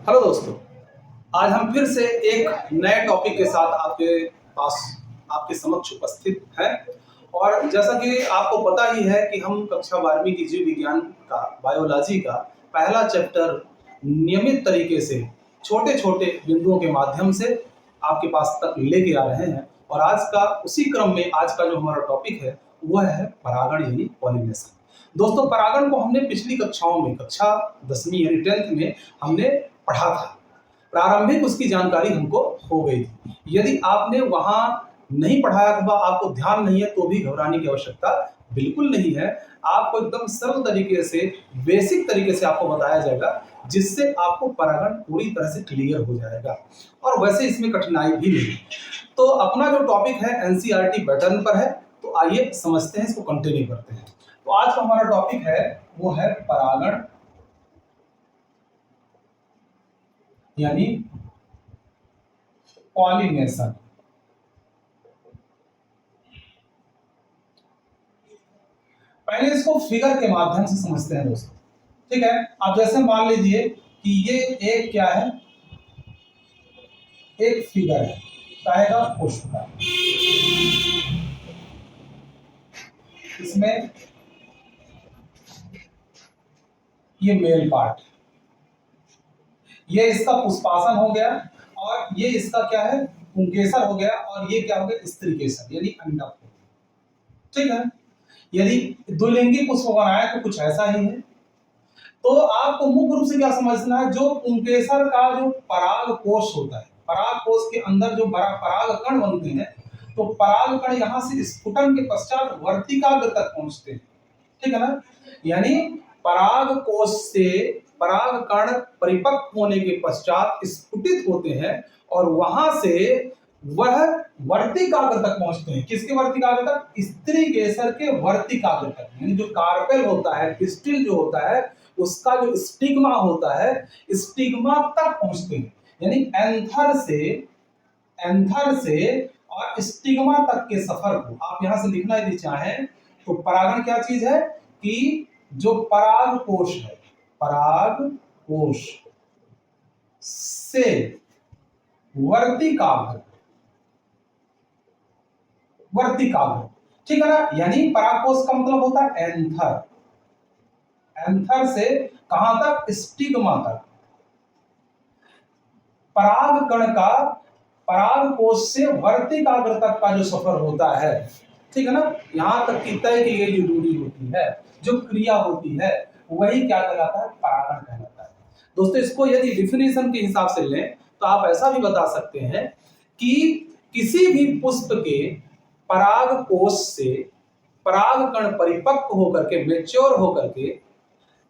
Hello दोस्तों, आज हम फिर से एक नए टॉपिक के साथ आपके पास आपके समक्ष उपस्थित हैं। और जैसा कि आपको पता ही है कि हम कक्षा 12वीं की जीव विज्ञान का बायोलॉजी का पहला चैप्टर नियमित तरीके से छोटे छोटे बिंदुओं के माध्यम से आपके पास तक लेके आ रहे हैं। और आज का उसी क्रम में आज का जो हमारा टॉपिक है वह है परागण यानी पॉलिनेशन। दोस्तों, परागण को हमने पिछली कक्षाओं में कक्षा 10वीं यानी 10th में हमने पढ़ा था। प्रारंभिक उसकी जानकारी हमको हो गई थी। यदि आपने वहां नहीं पढ़ाया अथवा आपको ध्यान नहीं है तो भी घबराने की आवश्यकता बिल्कुल नहीं है। आपको एकदम सरल तरीके से बेसिक तरीके से आपको बताया जाएगा, जिससे आपको परागण पूरी तरह से क्लियर हो जाएगा। और वैसे इसमें कठिनाई भी नहीं। तो अपना जो टॉपिक है एनसीईआरटी पैटर्न पर है, तो आइए समझते हैं, इसको कंटिन्यू करते हैं। तो आज का हमारा टॉपिक है वो है परागण यानी पॉलिनेशन। पहले इसको फिगर के माध्यम से समझते हैं दोस्तों। ठीक है, आप जैसे मान लीजिए कि ये एक क्या है, एक फिगर है कहेगा पुष्प का। इसमें ये मेल पार्ट, ये इसका पुष्पासन हो गया, और ये इसका क्या है, पुंकेसर हो गया, और ये क्या हो गया, स्त्रीकेसर यानी अंडक। ठीक है, यदि द्विलिंगी पुष्प बनाए तो कुछ ऐसा ही है। तो आपको मुख्य रूप से क्या समझना है, जो पुंकेसर का जो पराग कोश होता है, पराग कोश के अंदर जो पराग कण बनते हैं, तो पराग कण यहां से स्फुटन के पश्चात वर्तिकाग्र तक पहुंचते हैं। ठीक है ना, यानी पराग कोश से पराग कण परिपक्व होने के पश्चात स्फुटित होते हैं, और वहां से वह वर्तिकाग्र तक पहुंचते हैं। किसके वर्तिकाग्र तक, स्त्री केसर के वर्तिकाग्र तक, यानी जो कार्पेल होता है, पिस्टिल जो होता है, उसका जो स्टिग्मा होता है, स्टिग्मा तक पहुंचते हैं। यानी एंथर से और स्टिग्मा तक के सफर को आप यहां से लिखना यदि चाहें तो परागण क्या चीज है कि जो पराग कोश है, पराग कोश से वर्तिकाग्र, वर्तिकाग्र। ठीक है ना, यानी परागकोश का मतलब होता है एंथर, एंथर से कहां तक, स्टिग्मा तक। पराग कण का पराग कोश से वर्तिकाग्र तक का जो सफर होता है, ठीक है ना, यहां तक की तय की गई जो दूरी होती है, जो क्रिया होती है, वही क्या कहलाता है, परागण कहलाता है। दोस्तों, इसको यदि डिफिनेशन के हिसाब से लें तो आप ऐसा भी बता सकते हैं कि किसी भी पुष्प के पराग कोश से पराग कण परिपक्व होकर के, मेच्योर होकर के,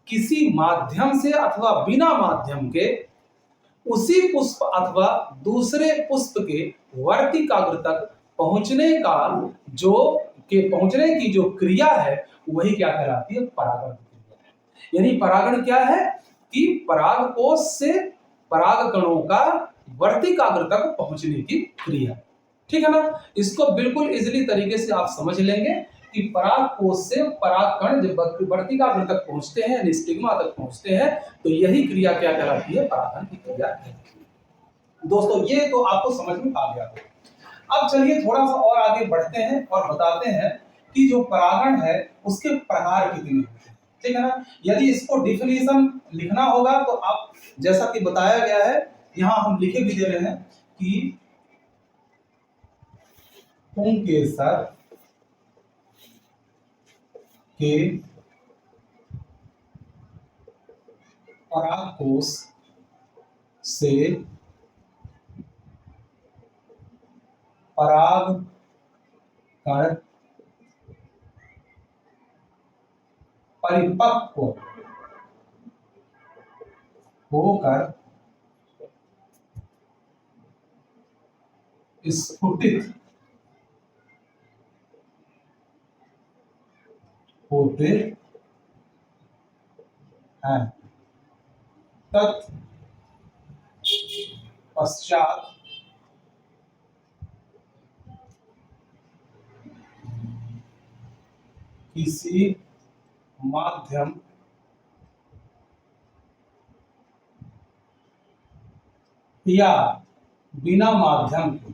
किसी माध्यम से अथवा बिना माध्यम के उसी पुष्प अथवा दूसरे पुष्प के वर्तिकाग्र तक पहुंचने का जो पहुंचने की जो क्रिया है, वही क्या कहलाती है, परागण की क्रिया है। यानी परागण क्या है कि परागकोश से पराग कणों का वर्तिकाग्र तक पहुंचने की क्रिया। ठीक है ना, इसको बिल्कुल इजीली तरीके से आप समझ लेंगे कि परागकोश से पराग कण जब वर्तिकाग्र तक पहुंचते हैं यानी स्टिग्मा तक पहुंचते हैं, तो यही क्रिया क्या कहलाती है, परागण की क्रिया है। दोस्तों, ये तो आपको समझ में आ गया होगा। अब चलिए थोड़ा सा और आगे बढ़ते हैं और बताते हैं कि जो परागण है उसके प्रकार कितने होते हैं। ठीक है ना, यदि इसको डिफिनीशन लिखना होगा तो आप जैसा कि बताया गया है, यहां हम लिखे भी दे रहे हैं कि पुंकेसर के परागकोश से पराग कण परिपक्व होकर स्फुटित होते हैं, तत्पश्चात किसी माध्यम या बिना माध्यम के,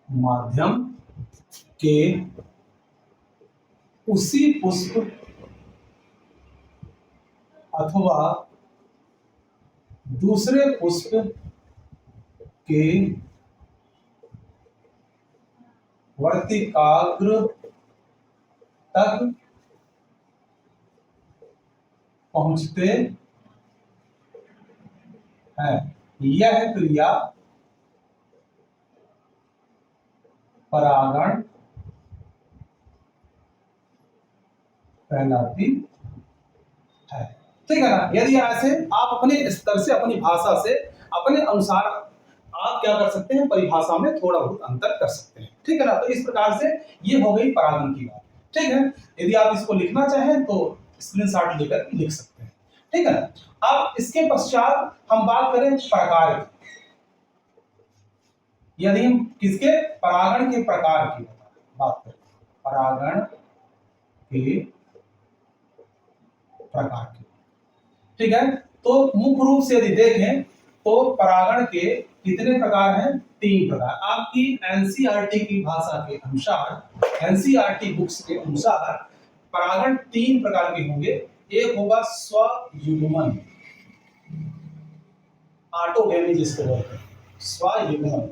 माध्यम के उसी पुष्प अथवा दूसरे पुष्प के वर्तिकाग्र तक पहुंचते हैं। यह क्रिया परागण कहलाती है। ठीक है ना। यदि ऐसे आप अपने स्तर से, अपनी भाषा से, अपने अनुसार आप क्या कर सकते हैं, परिभाषा में थोड़ा बहुत अंतर कर सकते हैं। ठीक है ना। तो इस प्रकार से ये हो गई परागण की बात। ठीक है। यदि आप इसको लिखना चाहें तो स्क्रीनशॉट लेकर लिख सकते हैं। ठीक है ना। अब इसके पश्चात हम बात करें प्रकार की। यदि हम किसके, परागण के प्रकार की बात करें, परागण के प्रकार की। ठीक है। तो मुख्य रूप से यदि देखें तो परागण के कितने प्रकार हैं, 3 प्रकार। आपकी एनसीईआरटी की भाषा के अनुसार, एनसीईआरटी बुक्स के अनुसार परागण 3 प्रकार के होंगे। एक होगा स्वयुग्मन, ऑटोगैमी जिसको बोलते हैं, स्वयुग्मन।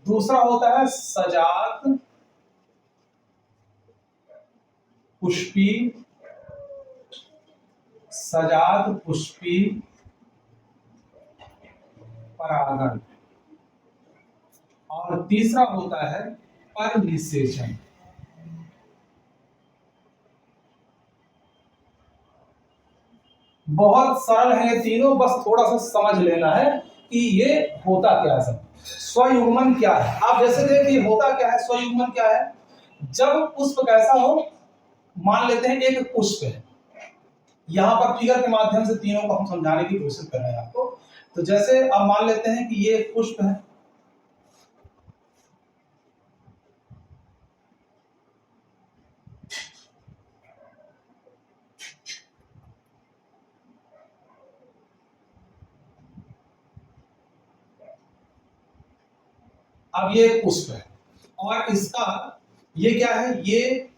दूसरा होता है सजात पुष्पी, सजात पुष्पी परागण। और तीसरा होता है परनिषेचन। बहुत सरल है ये तीनों, बस थोड़ा सा समझ लेना है कि ये होता क्या है। स्वयुग्मन क्या है, आप जैसे देखिए होता क्या है। स्वयुग्मन क्या है, जब पुष्प कैसा हो, मान लेते हैं एक पुष्प है, यहां पर फिगर के माध्यम से तीनों को हम समझाने की कोशिश कर रहे हैं आपको। तो जैसे अब मान लेते हैं कि ये एक पुष्प है, अब ये पुष्प है और इसका ये क्या है, ये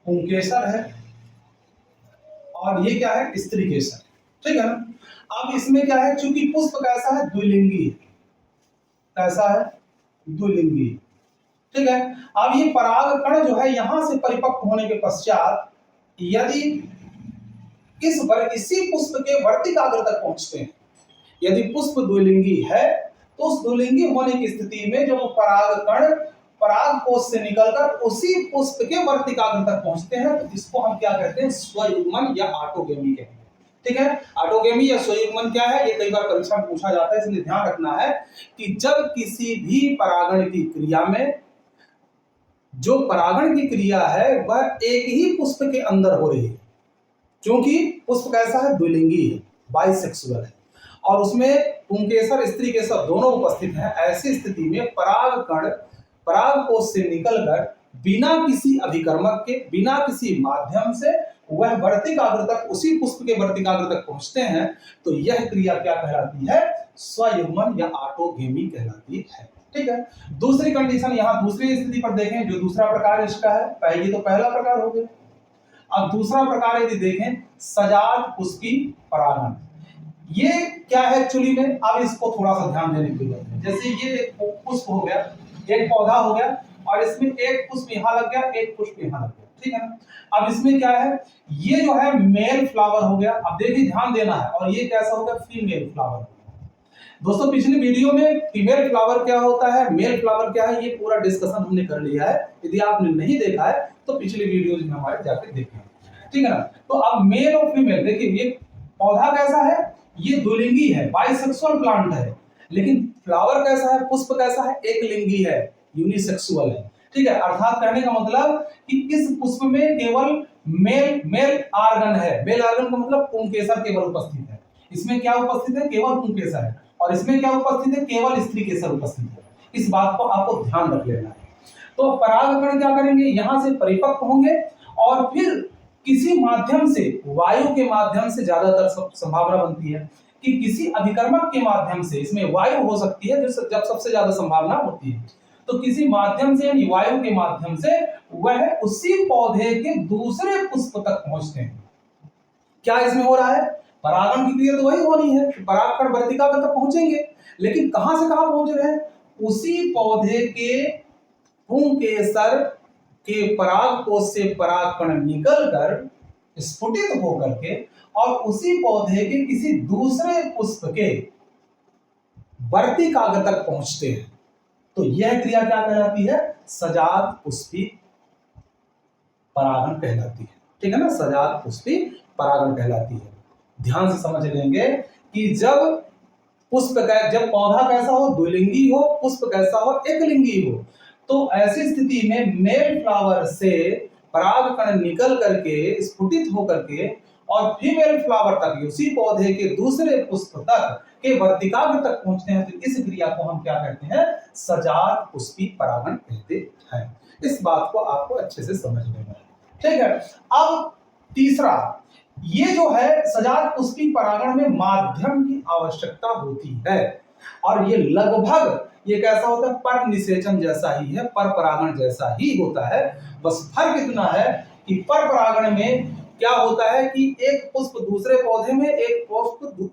पुंकेसर है और ये क्या है, स्त्री केसर। ठीक है ना। अब इसमें क्या है, चूंकि पुष्प कैसा है, द्विलिंगी, कैसा है, द्विलिंगी। ठीक है। अब ये पराग कण जो है यहां से परिपक्व होने के पश्चात यदि इसी पुष्प के वर्तिकाग्र तक पहुंचते हैं, यदि पुष्प द्विलिंगी है तो उस द्विलिंगी होने की स्थिति में जो पराग कण पराग कोश से निकलकर उसी पुष्प के वर्तिकाग्र तक पहुंचते हैं, तो इसको हम क्या कहते हैं, स्वयुग्मन या ऑटोगेमी कहते हैं। ठीक है। ऑटोगेमी या स्वयुग्मन क्या है, ये कई बार परीक्षा में पूछा जाता है, इसलिए ध्यान रखना है कि जब किसी भी परागण की क्रिया में जो परागण की क्रिया है वह एक ही पुष्प के अंदर हो रही है, क्योंकि पुष्प कैसा है, द्विलिंगी है, बाइसेक्सुअल है और उसमें पुंकेसर स्त्री केसर दोनों उपस्थित हैं। ऐसी स्थिति में पराग कण पराग कोश से निकलकर बिना किसी अभिकर्मक के, बिना किसी माध्यम से वह वर्तिकाग्र तक, उसी पुष्प के वर्तिकाग्र तक पहुंचते हैं, तो यह क्रिया क्या कहलाती है, स्वयुग्मन या ऑटोगेमी कहलाती है। ठीक है। दूसरी कंडीशन यहां दूसरी स्थिति पर देखें, जो दूसरा प्रकार इसका है, पहले तो पहला प्रकार हो गया। अब दूसरा प्रकार यदि देखें, सजात पुष्पी परागण। ये क्या है एक्चुअली में, अब इसको थोड़ा सा ध्यान देने की जरूरत है। जैसे ये एक पुष्प हो गया, एक पौधा हो गया और इसमें एक पुष्प यहाँ लग गया, एक पुष्प यहाँ लग गया। ठीक है ना। अब इसमें क्या है, ये जो है मेल फ्लावर हो गया। अब देखिए ध्यान देना है, और ये कैसा होगा, फीमेल फ्लावर। दोस्तों पिछले वीडियो में फीमेल फ्लावर क्या होता है, मेल फ्लावर क्या है, ये पूरा डिस्कशन हमने कर लिया है। यदि आपने नहीं देखा है तो पिछले वीडियोज में हमारे जाकर देखें। ठीक है ना। तो अब मेल और फीमेल देखिए, ये पौधा कैसा है, ये द्विलिंगी है, बाइसेक्सुअल प्लांट है, लेकिन फ्लावर कैसा है, पुष्प कैसा है, एक लिंगी है, यूनिसेक्सुअल है। ठीक है। अर्थात कहने का मतलब कि इस पुष्प में केवल मेल आर्गन है। मेल आर्गन का मतलब पुंकेसर केवल उपस्थित है। इसमें क्या उपस्थित है, केवल पुंकेसर है। और इसमें क्या उपस्थित है, केवल स्त्री केसर उपस्थित है। इस बात को आपको ध्यान रख लेना है। तो परागकण क्या करेंगे, यहां से परिपक्व होंगे और फिर किसी माध्यम से, वायु के माध्यम से ज्यादातर संभावना बनती है कि किसी अभिकर्मक के माध्यम से, इसमें वायु हो सकती है जब सबसे ज्यादा संभावना होती है, तो किसी माध्यम से यानी वायु के माध्यम से वह उसी पौधे के दूसरे पुष्प तक पहुंचते हैं। क्या इसमें हो रहा है? परागण की क्रिया तो वही होनी है, परागकण वर्तिका तक पहुंचेंगे, लेकिन कहां से कहां पहुंच रहे हैं? उसी पौधे के पुंकेसर के परागकोश से परागकण निकलकर स्फुटित होकर के और उसी पौधे के किसी दूसरे पुष्प के वर्तिकाग्र तक पहुंचते हैं। तो यह क्रिया क्या कहलाती है? सजात पुष्पी परागण कहलाती है। ठीक है ना, सजात पुष्पी परागण कहलाती है। ध्यान से समझ लेंगे कि जब पौधा कैसा हो, द्विलिंगी हो, पुष्प कैसा हो, एकलिंगी हो, तो ऐसी स्थिति में मेल फ्लावर से परागकण निकल करके स्फुटित होकर के और फीमेल फ्लावर तक, उसी पौधे के दूसरे पुष्प तक के वर्तिकाग्र तक पहुंचते हैं, तो इस क्रिया को हम क्या कहते हैं? सजात पुष्पी परागण कहते हैं। इस बात को आपको अच्छे से समझ लेना है। ठीक है। अब तीसरा, ये जो है सजात पुष्पी परागण में माध्यम की आवश्यकता होती है, और ये लगभग ये कैसा होता है? पर निषेचन जैसा ही है, पर परागण जैसा ही होता है। बस फर्क इतना है कि पर परागण में क्या होता है कि एक पुष्प दूसरे पौधे में, एक पुष्प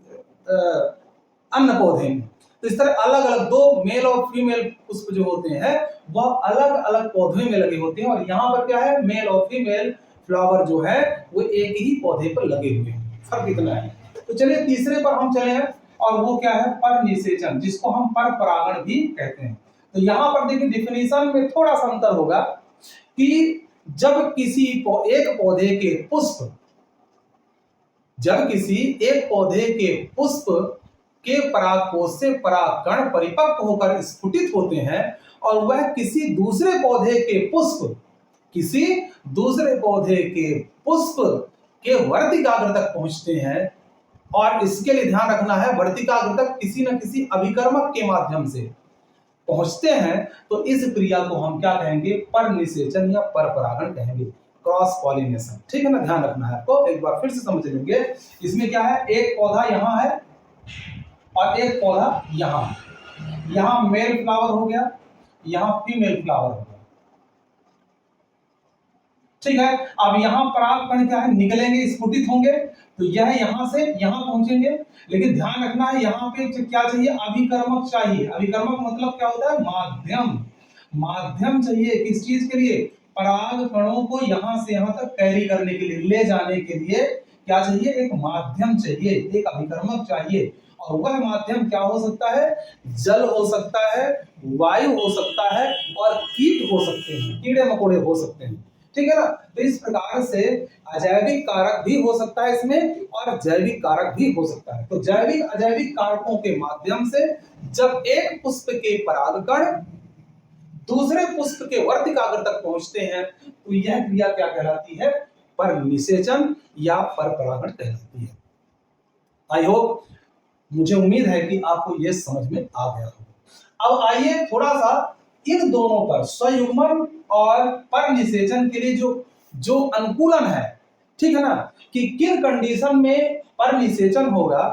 अन्य पौधे में, तो इस तरह अलग अलग दो मेल और फीमेल पुष्प जो होते हैं वह अलग अलग पौधे में लगे होते हैं, और यहाँ पर क्या है? मेल और फीमेल फ्लावर जो है वो एक ही पौधे पर लगे हुए हैं। फर्क इतना है। तो चलिए तीसरे पर हम चले हैं, और वो क्या है? पर निषेचन, जिसको हम पर परागण भी कहते हैं। तो यहाँ पर देखिए डिफिनीशन में थोड़ा सा अंतर होगा कि जब किसी एक पौधे के पुष्प, जब किसी एक पौधे के पुष्प के परागकोश से परागकण परिपक्व होकर स्फुटित होते हैं और वह किसी दूसरे पौधे के पुष्प, किसी दूसरे पौधे के पुष्प के वर्तिकाग्र तक पहुंचते हैं, और इसके लिए ध्यान रखना है वर्तिकाग्र तक किसी न किसी अभिकर्मक के माध्यम से पहुंचते हैं, तो इस क्रिया को हम क्या कहेंगे? पर निषेचन या पर परागण कहेंगे, क्रॉस पॉलिनेशन। ठीक है ना, ध्यान रखना है आपको। एक बार फिर से समझ लेंगे। इसमें क्या है? एक पौधा यहां है और एक पौधा यहां है। यहां मेल फ्लावर हो गया, यहां फीमेल फ्लावर हो गया। ठीक है। अब यहां परागकण क्या है? निकलेंगे, स्फुटित होंगे, तो यह यहां से यहां पहुंचेंगे, लेकिन ध्यान रखना है यहां पे क्या चाहिए? अभिकर्मक चाहिए। अभिकर्मक मतलब क्या होता है? माध्यम। माध्यम चाहिए किस चीज के लिए? पराग कणों को यहां से यहां तक कैरी करने के लिए, ले जाने के लिए क्या चाहिए? एक माध्यम चाहिए, एक अभिकर्मक चाहिए। और वह माध्यम क्या हो सकता है? जल हो सकता है, वायु हो सकता है, और कीट हो सकते हैं, कीड़े मकोड़े हो सकते हैं। ठीक है ना। तो इस प्रकार से अजैविक कारक भी हो सकता है इसमें, और जैविक कारक भी हो सकता है। तो जैविक अजैविक कारकों के माध्यम से जब एक पुष्प के परागकण दूसरे पुष्प के वर्तिकाग्र तक पहुंचते हैं, तो यह क्रिया क्या कहलाती है? पर निषेचन या पर परागण कहलाती है। आई होप, मुझे उम्मीद है कि आपको यह समझ में आ गया होगा। अब आइए थोड़ा सा इन दोनों पर, स्वयुग्मन और पर निषेचन के लिए जो अनुकूलन है, ठीक है ना, कि किन कंडीशन में पर निषेचन होगा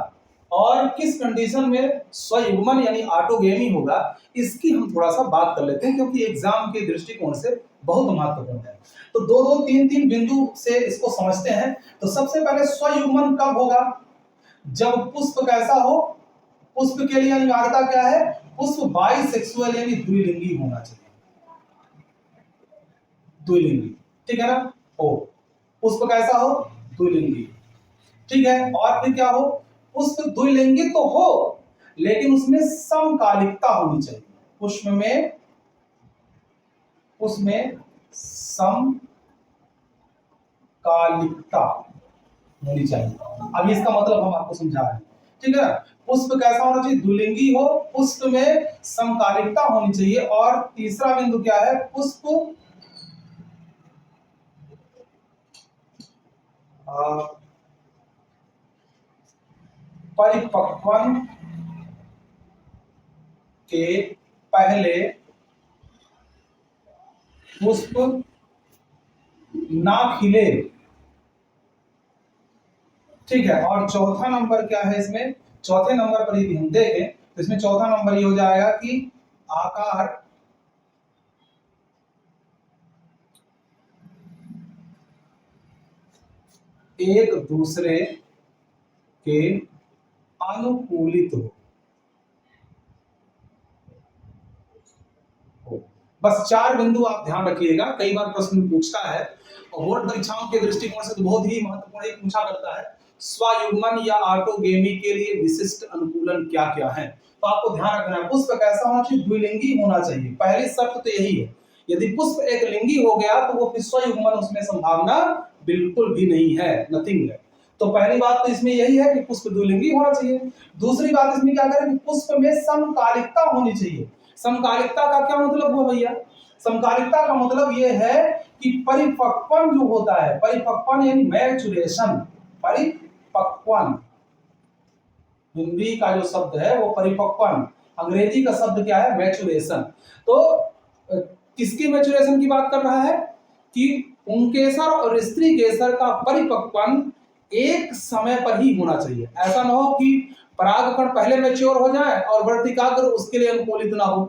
और किस कंडीशन में स्वयुग्मन यानी ऑटोगेमी होगा, इसकी हम थोड़ा सा बात कर लेते हैं, क्योंकि एग्जाम के दृष्टिकोण से बहुत महत्वपूर्ण है। तो दो दो तीन तीन बिंदु से इसको समझते हैं। तो सबसे पहले स्वयुग्मन कब होगा? जब पुष्प कैसा हो? पुष्प के लिए अनिवार्यता क्या है? पुष्प बाइसेक्सुअल यानी द्विलिंगी होना चाहिए, द्विलिंगी। ठीक है ना। हो पुष्प कैसा हो? द्विलिंगी। ठीक है। और फिर क्या हो? पुष्प द्विलिंगी तो हो, लेकिन उसमें समकालिकता होनी चाहिए। उसमें समकालिकता होनी चाहिए। अब इसका मतलब हम आपको समझा रहे हैं। ठीक है। पुष्प कैसा होना चाहिए? द्विलिंगी हो, पुष्प में समकालिकता होनी चाहिए। और तीसरा बिंदु क्या है? पुष्प परिपक्वन के पहले पुष्प ना खिले, ठीक है। और चौथा नंबर क्या है इसमें, चौथे नंबर पर यदि हम देखें तो इसमें चौथा नंबर ये हो जाएगा कि आकार एक दूसरे के अनुकूलित हो। बस 4 बिंदु आप ध्यान रखिएगा, कई बार प्रश्न पूछता है और बोर्ड परीक्षाओं के दृष्टिकोण से तो बहुत ही महत्वपूर्ण एक पूछा करता है, स्वयुग्मन या ऑटोगेमी के लिए विशिष्ट अनुकूलन क्या क्या है। तो आपको ध्यान रखना है, पुष्प कैसा होना चाहिए, द्विलिंगी होना चाहिए। पहली शर्त तो यही है, यदि पुष्प एक लिंगी हो गया तो वो फिर स्वयुग्मन उसमें संभावना बिल्कुल भी नहीं है, नथिंग है। तो पहली बात तो इसमें यही है कि पुष्प द्विलिंगी होना चाहिए। दूसरी बात इसमें क्या करें कि पुष्प में समकालिकता होनी चाहिए। समकालिकता का क्या मतलब हुआ भैया, समकालिकता का मतलब यह है कि परिपक्वन जो होता है, परिपक्वन यानी मैचुरेशन, परिपक्वन हिंदी का जो शब्द है वो परिपक्वन, अंग्रेजी का शब्द क्या है, मैचुरेशन। तो किसकी मैचुरेशन की बात कर रहा है कि पुंकेसर और स्त्री केसर का परिपक्वन एक समय पर ही होना चाहिए। ऐसा ना हो कि परागकण पहले मैच्योर हो जाए और वर्तिकाग्र उसके लिए अनुकूलित ना हो।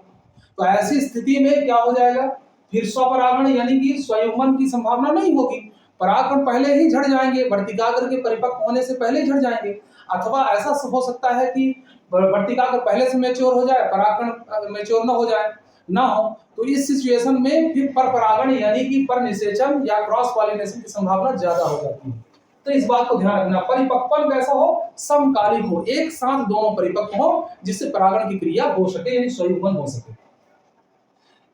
तो ऐसी स्थिति में क्या हो जाएगा, फिर स्वपरागण यानी कि स्वयुग्मन की संभावना नहीं होगी। परागकण पहले ही झड़ जाएंगे, वर्तिकाग्र के परिपक्व होने से पहले ही झड़ जाएंगे। अथवा ऐसा हो सकता है कि वर्तिकाग्र पहले से मैच्योर हो जाए, परागकण मैच्योर ना हो जाए, ना हो। तो इस सिचुएशन में फिर परपरागण यानी कि परनिषेचन या क्रॉस पॉलिनेशन की संभावना ज्यादा हो जाती है। तो इस बात को ध्यान रखना, परिपक्वन कैसा हो, समकालिक हो, एक साथ दोनों परिपक्व हो जिससे परागण की क्रिया हो सके यानी स्वयुग्मन हो सके।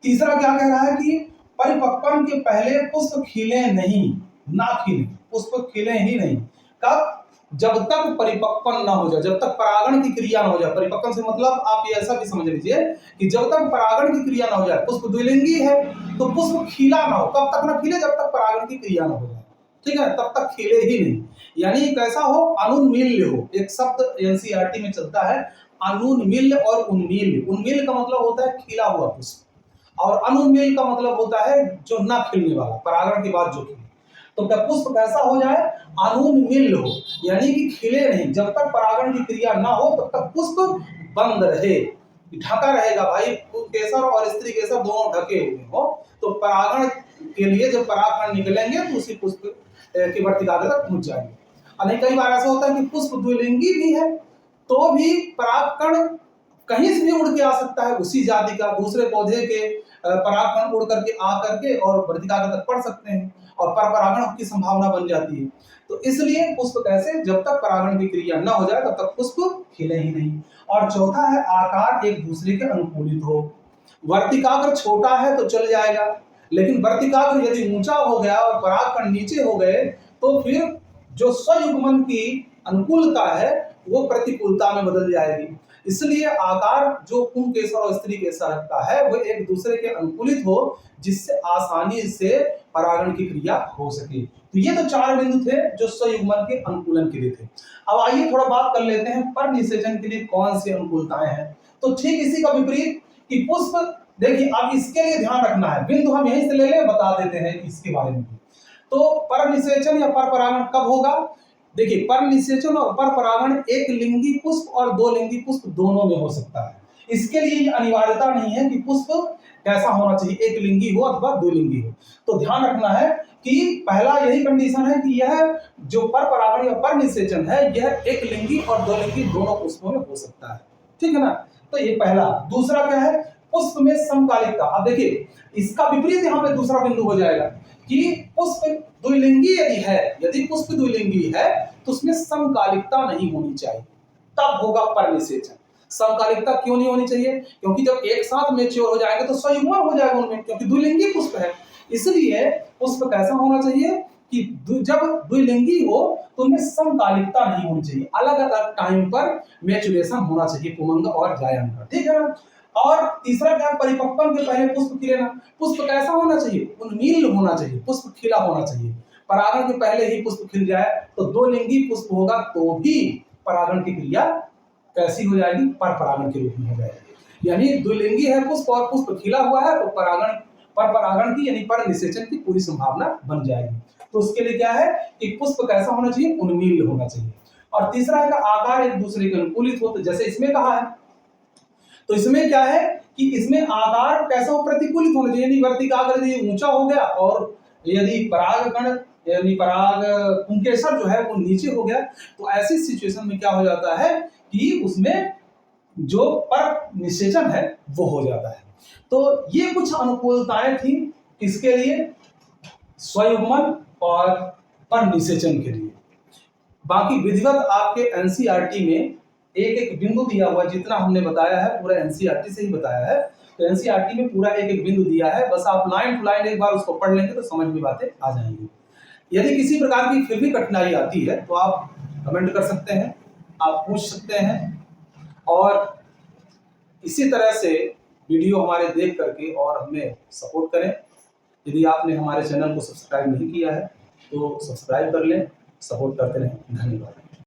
तीसरा क्या कह रहा है कि परिपक्वन के पहले पुष्प खिले नहीं, ना खिले, पुष्प खिले ही नहीं। कब, जब तक परिपक्वन ना हो जाए, जब तक परागण की क्रिया ना हो जाए। परिपक्वन से मतलब आप ये ऐसा भी समझ लीजिए कि जब तक परागण की क्रिया ना हो जाए, पुष्प द्विलिंगी है तो पुष्प खिला ना हो। कब तक ना खिले, जब तक परागण की क्रिया ना हो जाए, ठीक है, तब तक खिले ही नहीं। यानी कैसा हो, अनुन्मील्य हो। एक शब्द एनसीईआरटी में चलता है, अनुन्मील्य और उन्मील्य। उन्मील्य का मतलब होता है खिला हुआ पुष्प और अनुन्मील्य का मतलब होता है जो ना खिलने वाला, परागण के बाद जो खिले। तो पुष्प कैसा हो जाए, अनुन्मील्य हो, यानी कि खिले नहीं। जब तक परागण की क्रिया ना हो तब तक पुष्प बंद रहे, ढका रहेगा भाई। केसर और स्त्री केसर दोनों ढके हुए हो तो परागण के लिए जब परागकण निकलेंगे तो उसी पुष्प की वर्तिकाग्र तक पहुंच जाएंगे। और कई बार ऐसा होता है कि पुष्प द्विलिंगी भी है तो भी परागकण कहीं से भी उड़ के आ सकता है, उसी जाति का दूसरे पौधे के परागकण उड़ करके आ करके और वर्तिकाग्र तक पड़ सकते हैं और परपरागण की संभावना बन जाती है। तो इसलिए पुष्प कैसे, जब तक परागण की क्रिया न हो जाए तब तक पुष्प खिले ही नहीं। और चौथा है आकार एक दूसरे के अनुकूलित हो। वर्तिकाग्र छोटा है तो चल जाएगा, लेकिन वर्तिकाग्र यदि ऊंचा हो गया और परागकण नीचे हो गए तो फिर जो स्वयुग्मन की अनुकूलता है वो प्रतिकूलता में बदल जाएगी। इसलिए आकार जो पुंकेसर और स्त्री केसर का है वो एक दूसरे के अनुकूलित हो जिससे आसानी से परागण की क्रिया हो सके। तो ये तो 4 बिंदु थे जो स्वयुग्मन के अनुकूलन के लिए थे। अब आइए थोड़ा बात कर लेते हैं परनिषेचन के लिए कौन सी अनुकूलताएं हैं। तो ठीक इसी का विपरीत कि पुष्प, देखिए अब इसके लिए ध्यान रखना है, बिंदु हम यहीं से ले लें, बता देते हैं इसके बारे में। तो परनिषेचन या परपरागण कब होगा, देखिए परनिषेचन और परपरागण एक लिंगी पुष्प और दो लिंगी पुष्प दोनों में हो सकता है। इसके लिए ये अनिवार्यता नहीं है कि पुष्प कैसा होना चाहिए, एक लिंगी हो अथवा दो लिंगी हो। तो ध्यान रखना है कि पहला यही कंडीशन है कि यह जो परपरागण या परनिषेचन है यह एक लिंगी और दो लिंगी दोनों पुष्पों में हो सकता है, ठीक है ना। तो ये पहला। दूसरा क्या है, पुष्प में समकालिकता। अब देखिए इसका विपरीत यहाँ पे दूसरा बिंदु हो जाएगा कि पुष्प द्विलिंगी यदि है, यदि पुष्प द्विलिंगी है तो उसमें समकालिकता नहीं होनी चाहिए, तब होगा परनिषेचन। समकालिकता क्यों नहीं होनी चाहिए, क्योंकि जब एक साथ मैच्योर हो जाएंगे तो स्वयुग्मन हो जाएगा उनमें, क्योंकि द्विलिंगी पुष्प है। इसलिए पुष्प कैसा होना चाहिए कि जब द्विलिंगी हो तो उनमें समकालिकता नहीं होनी चाहिए, अलग अलग टाइम पर मैच्योरेशन होना चाहिए पुमंग और जायंत का, ठीक है ना। और तीसरा क्या, परिपक्वन के पहले पुष्प खिलेना। पुष्प कैसा होना चाहिए, उन्मील होना चाहिए, पुष्प खिला होना चाहिए। परागण के पहले ही पुष्प खिल जाए तो दो लिंगी पुष्प होगा तो भी परागण की क्रिया कैसी हो जाएगी, परपरागण के रूप में हो जाएगी। यानी द्विलिंगी है पुष्प और पुष्प खिला हुआ है तो परागण, परपरागण की यानी परनिषेचन की पूरी संभावना बन जाएगी। तो उसके लिए क्या है कि पुष्प कैसा होना चाहिए, उन्मील होना चाहिए। और तीसरा है का आकार एक दूसरे के अनुकूलित हो, तो जैसे इसमें कहा है, तो इसमें क्या है कि इसमें आकार कैसा हो, प्रतिकूलित होना चाहिए, यानी वर्तिकाग्र यदि ऊंचा हो गया और यदि परागकण यानी पराग पुंकेसर जो है वो नीचे हो गया, तो ऐसी सिचुएशन में क्या हो जाता है कि उसमें जो पर निषेचन है वो हो जाता है। तो ये कुछ अनुकूलताएं थी किसके लिए, स्वयुग्मन और पर निषेचन के लिए। बाकी विधिवत आपके एनसीईआरटी में एक एक बिंदु दिया हुआ, जितना हमने बताया है पूरा एनसीईआरटी से ही बताया है, तो एनसीईआरटी में पूरा एक एक बिंदु दिया है, बस आप लाइन टू लाइन एक बार उसको पढ़ लेंगे तो समझ में बातें आ जाएंगी। यदि किसी प्रकार की फिर भी कठिनाई आती है तो आप कमेंट कर सकते हैं, आप पूछ सकते हैं, और इसी तरह से वीडियो हमारे देख करके और हमें सपोर्ट करें। यदि आपने हमारे चैनल को सब्सक्राइब नहीं किया है तो सब्सक्राइब कर लें, सपोर्ट करते रहें। धन्यवाद।